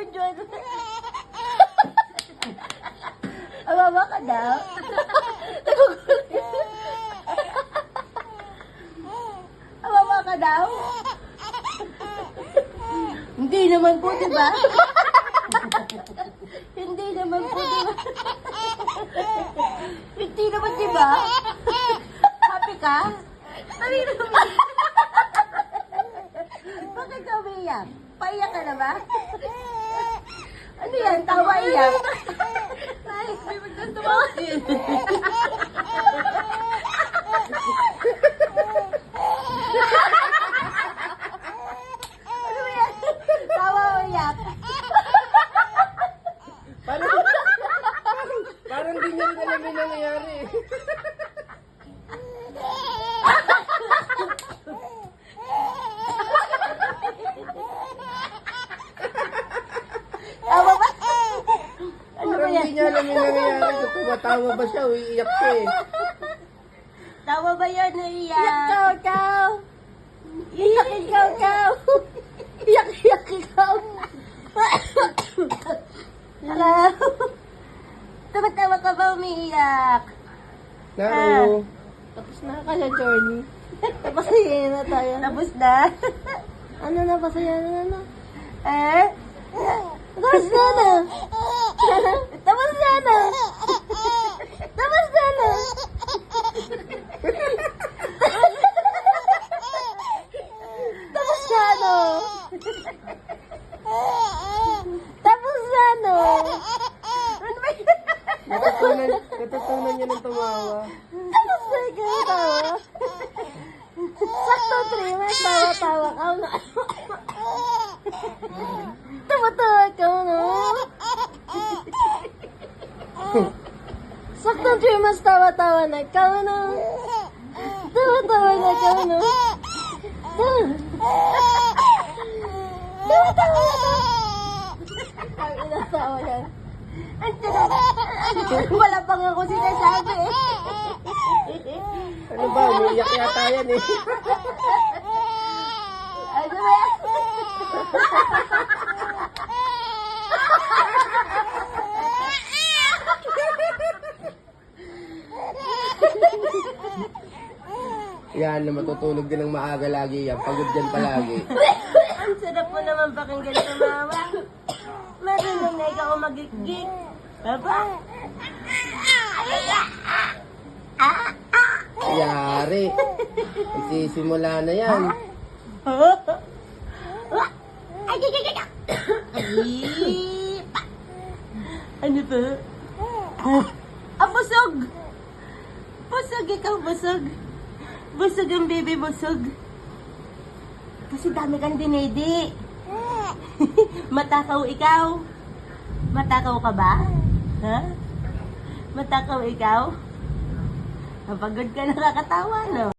naman dyan. Awawa ka daw? Awawa ka daw? Hindi naman po, diba? Hindi naman po, diba? Hindi naman, diba? Happy ka? Sabi naman. Bakit ka umiiyak? Paiyak ka na ba? Ano yan? Tawa iyak? Ay, may magtantawa. Ano ba yan? Tawa o iyak? Parang di niya rin alam yung nangyayari. Tawa ba? Ano ba Parang yan? di niya alam yung nangyayari. Kung tumatawa ba siya, uiiyak siya eh. Tawa ba yan o iyak? Ikaw, ikaw. Iyak, ikaw. Iyak, ikaw. Hello? Tumatawa ka ba umiiyak? Naro. Tapos na kaya journey. Napasaya na tayo. Tapos na? Ano na, pasaya na. Eh? Tapos na na. Tapos na na? Tapos na na. Tapos na no. Tapos na no. Ano ba yan? Natutunan niya ng tumawa. Tapos na ikaw tawa. Sakto 3 months, tawa-tawa ka na. Tawa-tawa ka no. Sakto 3 months, tawa-tawa na ikaw no. Tawa-tawa na ikaw no. Tawa-tawa na. Ang inatawa yan. Wala pang ako sinasabi eh. Ano ba? Umiiyak yata yan eh. Ano ba yan? Yan, na matutulog din ng maaga lagi yan. Pagod yan palagi. Ang sarap mo naman pakinggan tumawa. Marunong na ikaw magigig. Baba. Yari. Magsisimula na yan. Ano ba? Busog! Busog, ikaw busog. Busog ang baby, busog. Kasi dami kang dinidi. Matakaw ikaw. Matakaw ka ba? Ha? Matakaw ikaw? Napagod ka, nakakatawa, no?